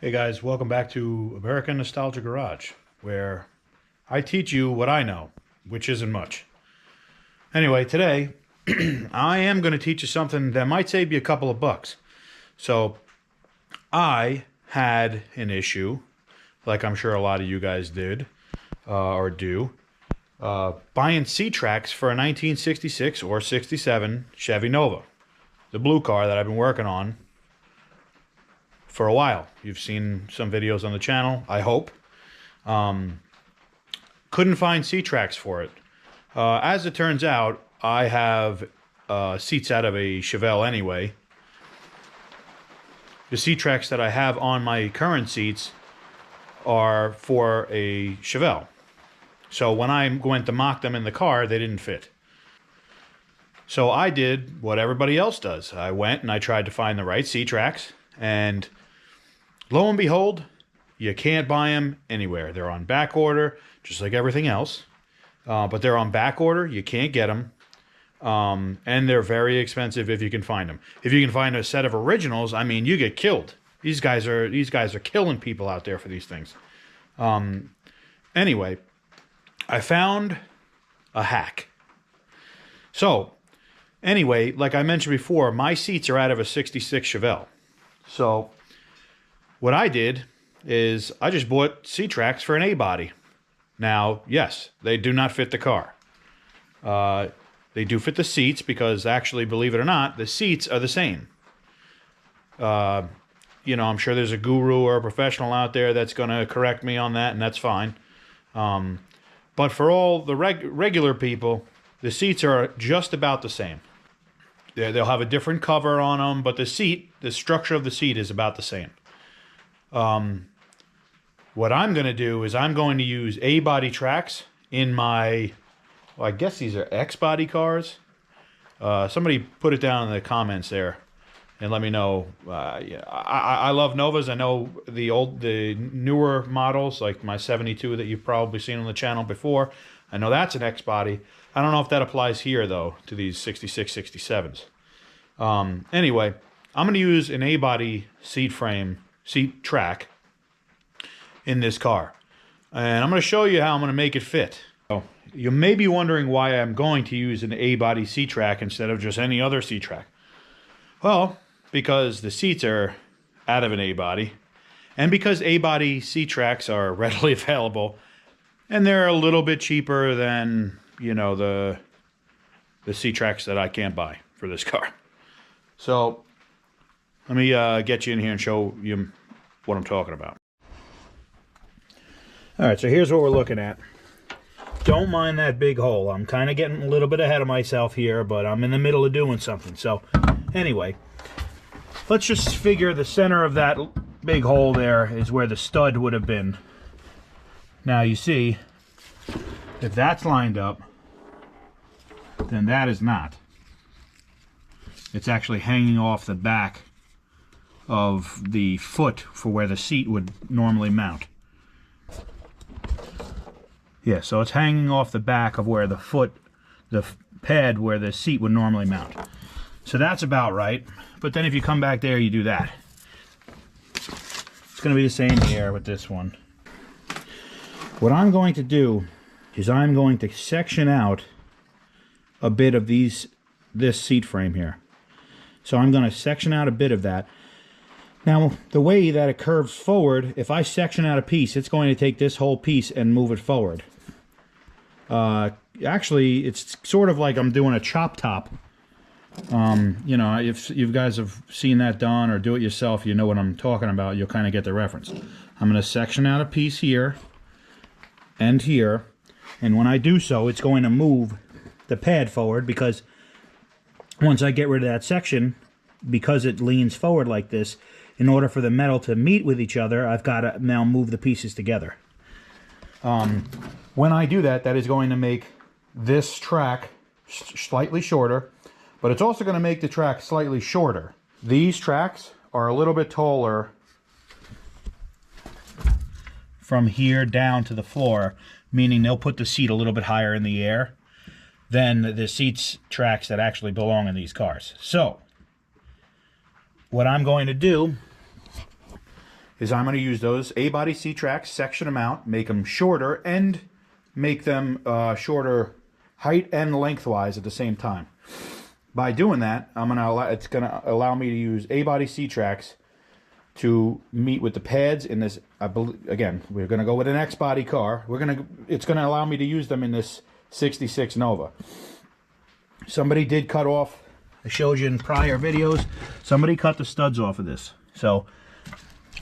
Hey guys, welcome back to American Nostalgia Garage, where I teach you what I know, which isn't much. Anyway, today I am going to teach you something that might save you a couple of bucks. So, I had an issue, like I'm sure a lot of you guys did, or do, buying C-tracks for a 1966 or 67 Chevy Nova, the blue car that I've been working on for a while. You've seen some videos on the channel, I hope. Couldn't find C-tracks for it. As it turns out, I have seats out of a Chevelle anyway. The C-tracks that I have on my current seats are for a Chevelle. So when I went to mock them in the car, they didn't fit. So I did what everybody else does. I went and I tried to find the right C-tracks, and lo and behold, you can't buy them anywhere. They're on back order, just like everything else. But they're on back order. You can't get them. And they're very expensive if you can find them. If you can find a set of originals, I mean, you get killed. These guys are killing people out there for these things. Anyway, I found a hack. So, anyway, like I mentioned before, my seats are out of a 66 Chevelle. So, what I did is I just bought C-tracks for an A-body. Now, yes, they do not fit the car. They do fit the seats because, actually, believe it or not, the seats are the same. You know, I'm sure there's a guru or a professional out there that's going to correct me on that, and that's fine. But for all the regular people, the seats are just about the same. They'll have a different cover on them, but the structure of the seat is about the same. What I'm going to do is I'm going to use A-body tracks in my, well, I guess these are X-body cars. Somebody put it down in the comments there and let me know. Yeah, I love Novas. I know the newer models, like my 72 that you've probably seen on the channel before. I know that's an X-body. I don't know if that applies here, though, to these 66, 67s. Anyway, I'm going to use an A-body seat track in this car. And I'm going to show you how I'm going to make it fit. So, you may be wondering why I'm going to use an A-body seat track instead of just any other seat track. Well, because the seats are out of an A-body, and because A-body seat tracks are readily available, and they're a little bit cheaper than, you know, the seat tracks that I can't buy for this car. So, let me get you in here and show you what I'm talking about. Alright, so here's what we're looking at. Don't mind that big hole. I'm kind of getting a little bit ahead of myself here, but I'm in the middle of doing something. So, anyway, let's just figure the center of that big hole there is where the stud would have been. Now, you see, if that's lined up, then that is not. It's actually hanging off the back of the foot for where the seat would normally mount. Yeah, so it's hanging off the back of where the pad where the seat would normally mount. So that's about right. But then if you come back there, you do that. It's going to be the same here with this one. What I'm going to do is I'm going to section out a bit of this seat frame here. So I'm going to section out a bit of that. Now, the way that it curves forward, if I section out a piece, it's going to take this whole piece and move it forward. Actually, it's sort of like I'm doing a chop top. You know, if you guys have seen that done or do it yourself, you know what I'm talking about. You'll kind of get the reference. I'm going to section out a piece here and here. And when I do so, it's going to move the pad forward, because once I get rid of that section, because it leans forward like this, in order for the metal to meet with each other, I've got to now move the pieces together. When I do that, that is going to make this track slightly shorter, but it's also going to make the track slightly shorter. These tracks are a little bit taller from here down to the floor, meaning they'll put the seat a little bit higher in the air than the tracks that actually belong in these cars. So, what I'm going to do is I'm going to use those A-body C-tracks, section them out, make them shorter, and make them shorter height and lengthwise at the same time. By doing that, it's going to allow me to use A-body C-tracks to meet with the pads in this. Again, we're going to go with an X-body car. It's going to allow me to use them in this 66 Nova. Somebody did cut off, I showed you in prior videos, somebody cut the studs off of this. So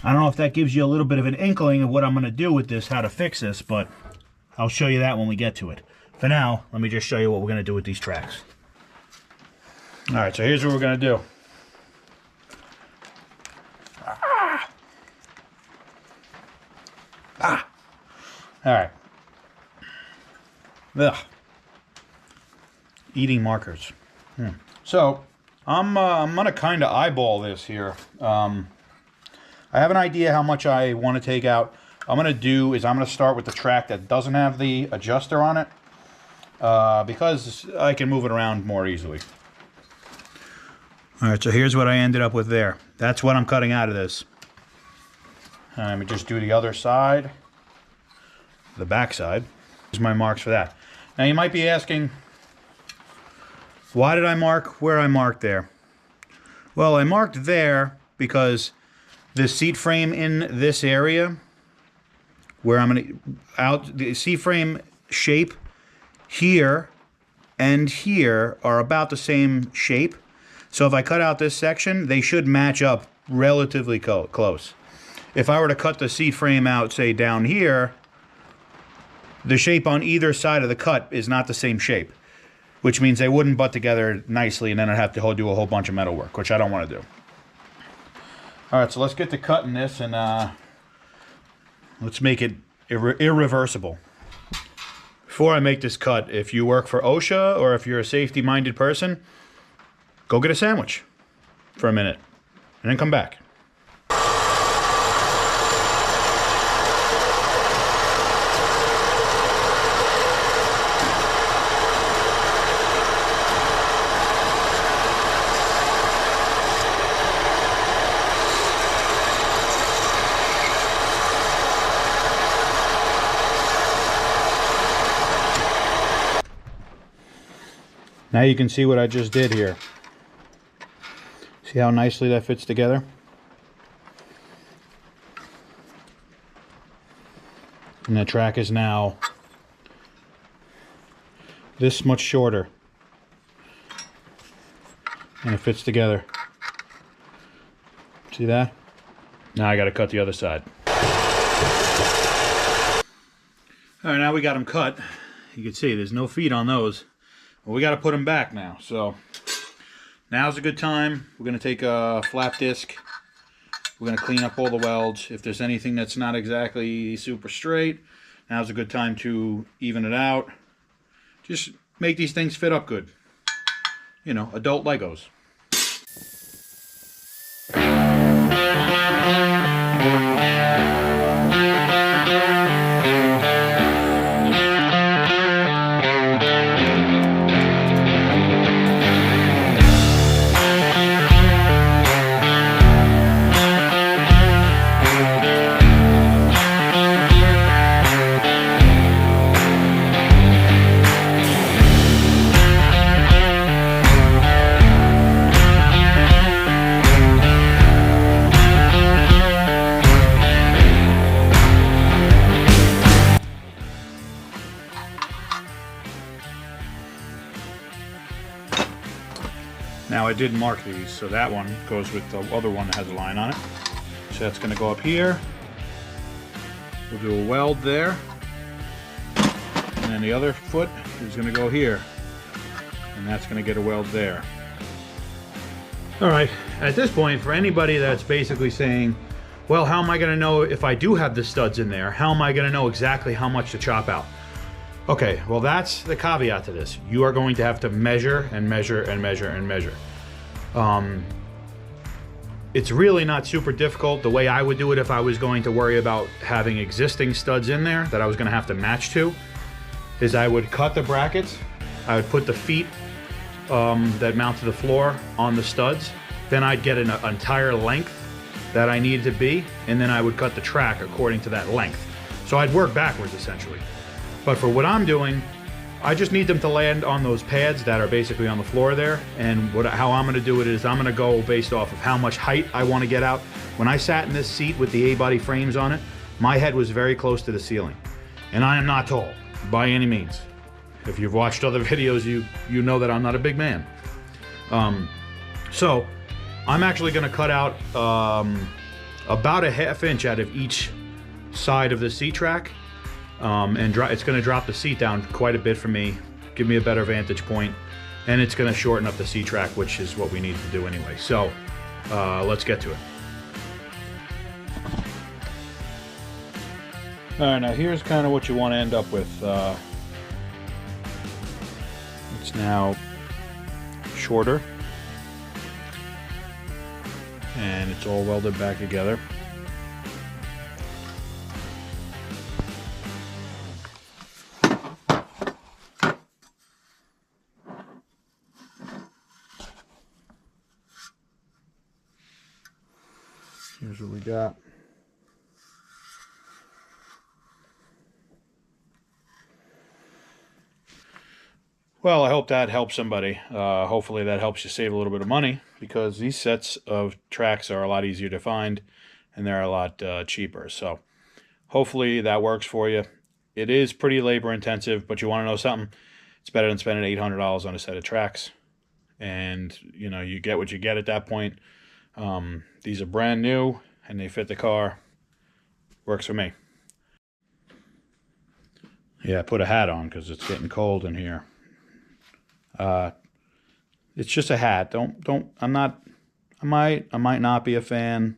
I don't know if that gives you a little bit of an inkling of what I'm going to do with this, how to fix this, but I'll show you that when we get to it. For now, let me just show you what we're going to do with these tracks. All right, so here's what we're going to do. All right. Ugh. Eating markers. So I'm gonna kind of eyeball this here. I have an idea how much I want to take out. I'm gonna start with the track that doesn't have the adjuster on it, because I can move it around more easily. All right, so here's what I ended up with there. That's what I'm cutting out of this. Let me just do the other side, the back side. Here's my marks for that. Now you might be asking, why did I mark where I marked there? Well, I marked there because the seat frame in this area, where I'm going to the seat frame shape here and here are about the same shape. So if I cut out this section, they should match up relatively close. If I were to cut the seat frame out, say down here, the shape on either side of the cut is not the same shape, which means they wouldn't butt together nicely, and then I'd have to do a whole bunch of metal work, which I don't want to do. All right, so let's get to cutting this, and let's make it irreversible. Before I make this cut, if you work for OSHA or if you're a safety-minded person, go get a sandwich for a minute, and then come back. Now you can see what I just did here. See how nicely that fits together? And the track is now this much shorter. And it fits together. See that? Now I got to cut the other side. Alright, now we got them cut. You can see there's no feet on those. Well, we got to put them back now. So now's a good time. We're going to take a flap disc. We're going to clean up all the welds. If there's anything that's not exactly super straight, now's a good time to even it out. Just make these things fit up good. You know, adult Legos. Now I did mark these, so that one goes with the other one that has a line on it. So that's going to go up here. We'll do a weld there. And then the other foot is going to go here. And that's going to get a weld there. Alright, at this point, for anybody that's basically saying, well, how am I going to know if I do have the studs in there? How am I going to know exactly how much to chop out? Okay, well that's the caveat to this. You are going to have to measure and measure and measure and measure. It's really not super difficult. The way I would do it if I was going to worry about having existing studs in there that I was going to have to match to, is I would cut the brackets, I would put the feet that mount to the floor on the studs, then I'd get an entire length that I needed to be, and then I would cut the track according to that length. So I'd work backwards essentially. But for what I'm doing, I just need them to land on those pads that are basically on the floor there. And how I'm gonna do it is I'm gonna go based off of how much height I wanna get out. When I sat in this seat with the A-body frames on it, my head was very close to the ceiling. And I am not tall, by any means. If you've watched other videos, you know that I'm not a big man. So I'm actually gonna cut out about a ½ inch out of each side of the seat track. And it's gonna drop the seat down quite a bit for me, give me a better vantage point, and it's gonna shorten up the seat track, which is what we need to do anyway. So let's get to it. All right, now here's kind of what you want to end up with. It's now shorter, and it's all welded back together. Here's what we got. Well, I hope that helps somebody. Hopefully that helps you save a little bit of money, because these sets of tracks are a lot easier to find and they're a lot cheaper. So hopefully that works for you. It is pretty labor intensive, but you want to know something? It's better than spending $800 on a set of tracks. And you know, you get what you get at that point. These are brand new and they fit the car. Works for me. Yeah, put a hat on because it's getting cold in here. It's just a hat. I might not be a fan.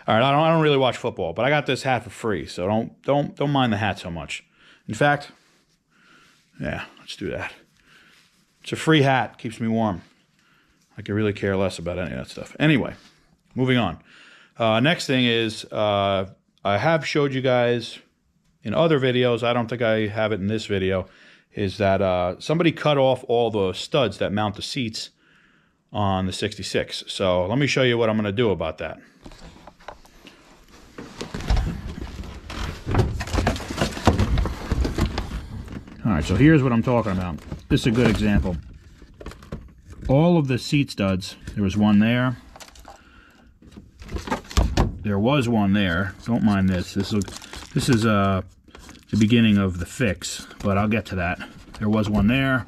All right, I don't really watch football, but I got this hat for free, so don't mind the hat so much. In fact, yeah, let's do that. It's a free hat, keeps me warm. I could really care less about any of that stuff. Anyway, moving on. Next thing is, I have showed you guys in other videos, I don't think I have it in this video, is that somebody cut off all the studs that mount the seats on the 66. So let me show you what I'm going to do about that. All right, so here's what I'm talking about. This is a good example. All of the seat studs, there was one there. There was one there. Don't mind this. This is the beginning of the fix, but I'll get to that. There was one there.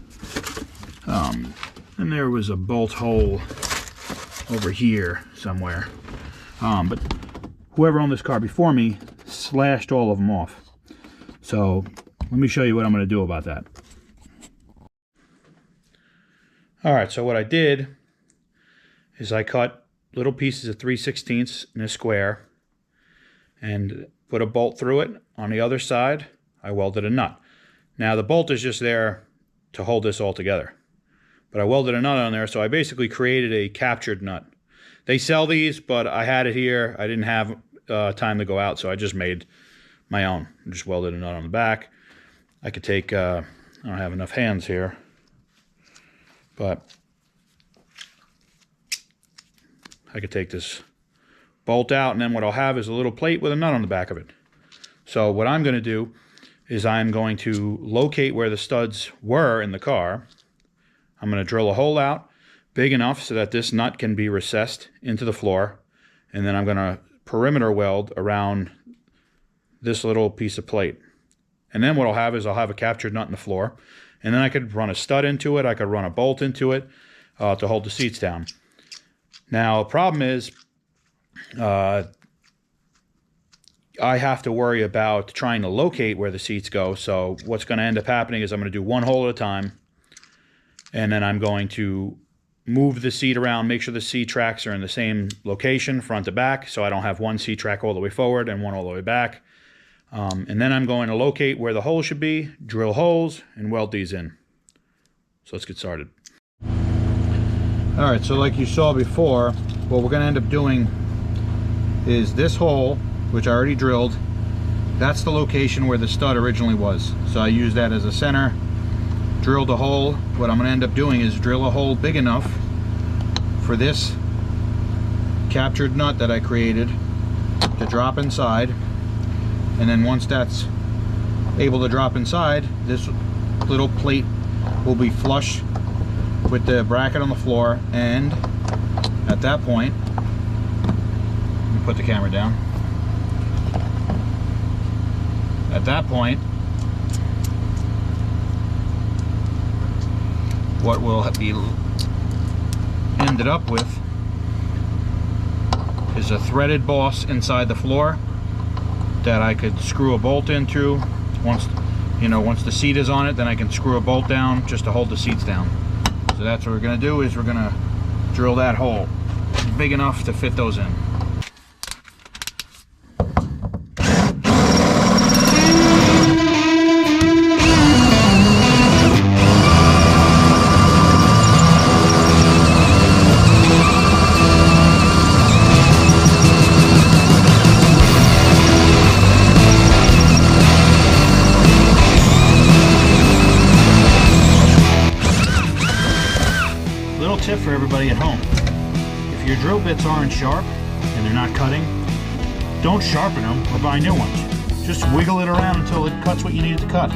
And there was a bolt hole over here somewhere. But whoever owned this car before me slashed all of them off. So let me show you what I'm going to do about that. All right, so what I did is I cut little pieces of 3/16 in a square and put a bolt through it. On the other side, I welded a nut. Now the bolt is just there to hold this all together, but I welded a nut on there, so I basically created a captured nut. They sell these, but I had it here. I didn't have time to go out, so I just made my own. I just welded a nut on the back. I could take, I don't have enough hands here, but I could take this bolt out, and then what I'll have is a little plate with a nut on the back of it. So what I'm going to do is I'm going to locate where the studs were in the car. I'm going to drill a hole out big enough so that this nut can be recessed into the floor, and then I'm going to perimeter weld around this little piece of plate. And then what I'll have is I'll have a captured nut in the floor, and then I could run a stud into it, I could run a bolt into it to hold the seats down. Now, the problem is I have to worry about trying to locate where the seats go. So what's going to end up happening is I'm going to do one hole at a time, and then I'm going to move the seat around, make sure the seat tracks are in the same location, front to back, so I don't have one seat track all the way forward and one all the way back. And then I'm going to locate where the hole should be, drill holes, and weld these in. So let's get started. All right, so like you saw before, what we're going to end up doing is this hole, which I already drilled, that's the location where the stud originally was. So I used that as a center, drilled a hole. What I'm going to end up doing is drill a hole big enough for this captured nut that I created to drop inside, and then once that's able to drop inside, this little plate will be flush with the bracket on the floor, and at that point, let me put the camera down. At that point, what will be ended up with is a threaded boss inside the floor that I could screw a bolt into. Once the seat is on it, then I can screw a bolt down just to hold the seats down. So that's what we're going to do, is we're going to drill that hole big enough to fit those in. Tip for everybody at home: if your drill bits aren't sharp and they're not cutting, don't sharpen them or buy new ones. Just wiggle it around until it cuts what you need it to cut.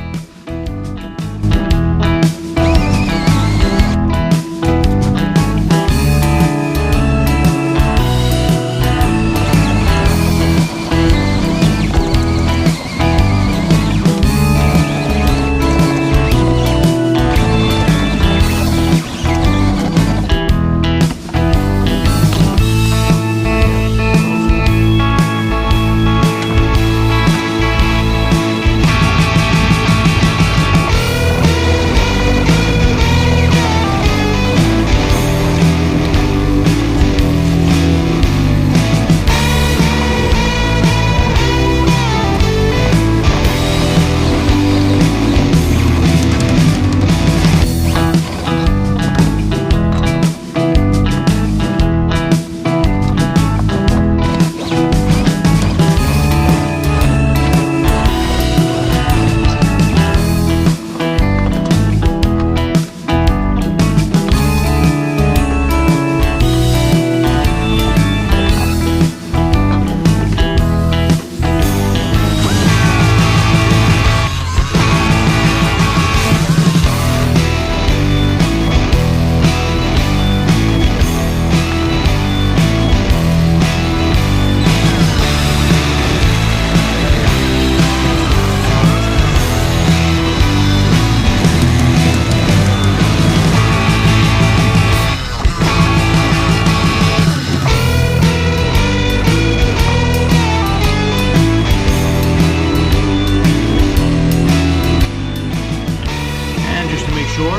Sure.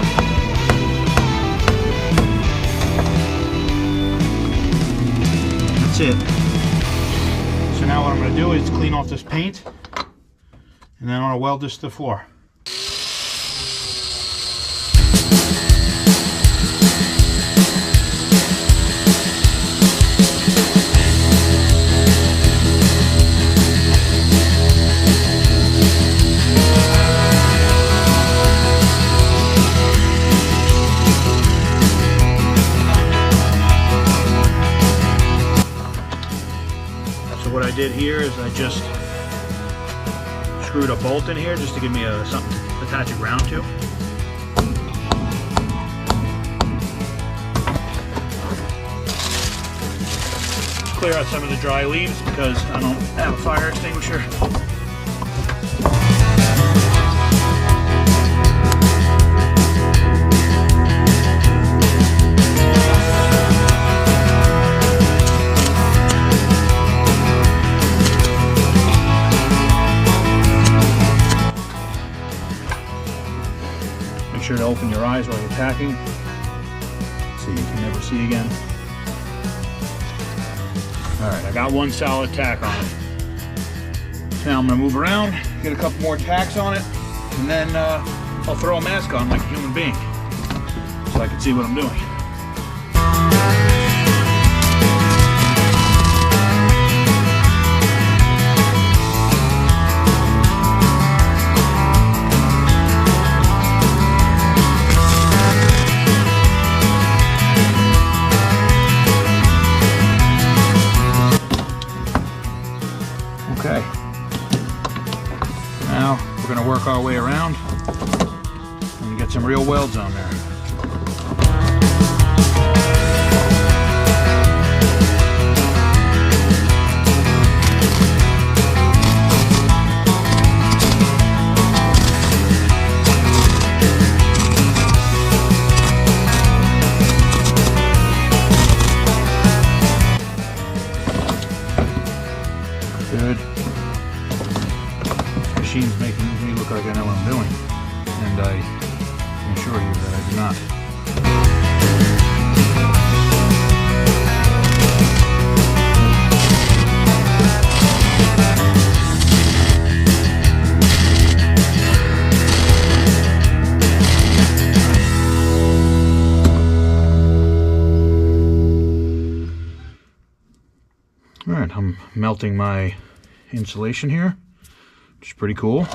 That's it. So now what I'm going to do is clean off this paint, and then I'm going to weld this to the floor. What I did here is I just screwed a bolt in here just to give me something to attach a ground to. Clear out some of the dry leaves because I don't have a fire extinguisher. Make sure to open your eyes while you're tacking so you can never see again. Alright, I got one solid tack on it. So now I'm going to move around, get a couple more tacks on it, and then I'll throw a mask on like a human being so I can see what I'm doing. Okay. Now we're going to work our way around and get some real welds on there. Good. This machine's making me look like I know what I'm doing, and I can assure you that I do not. Alright, I'm melting my insulation here, which is pretty cool.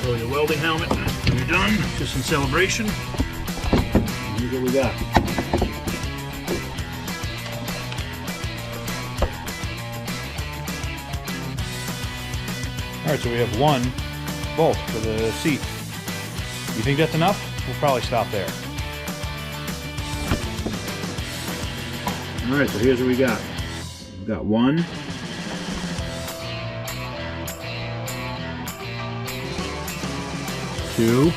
Throw your welding helmet when you're done, just in celebration. And here's what we got. Alright, so we have one bolt for the seat. You think that's enough? We'll probably stop there. Alright, so here's what we got. We've got one. Two.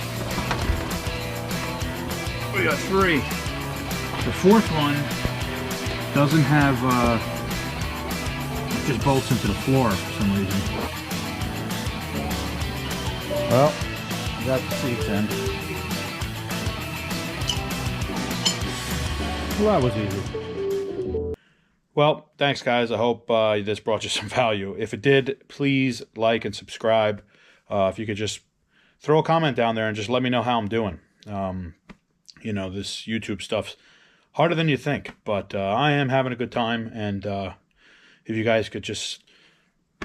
We got three. The fourth one doesn't have, it just bolts into the floor for some reason. Well, we got the seats in. Well, that was easy. Well, thanks guys. I hope this brought you some value. If it did, please like and subscribe. If you could just throw a comment down there and just let me know how I'm doing. You know, this YouTube stuff's harder than you think, but I am having a good time, and if you guys could just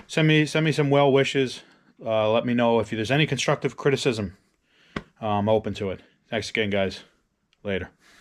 send me some well wishes, let me know if there's any constructive criticism. I'm open to it. Thanks again, guys. Later.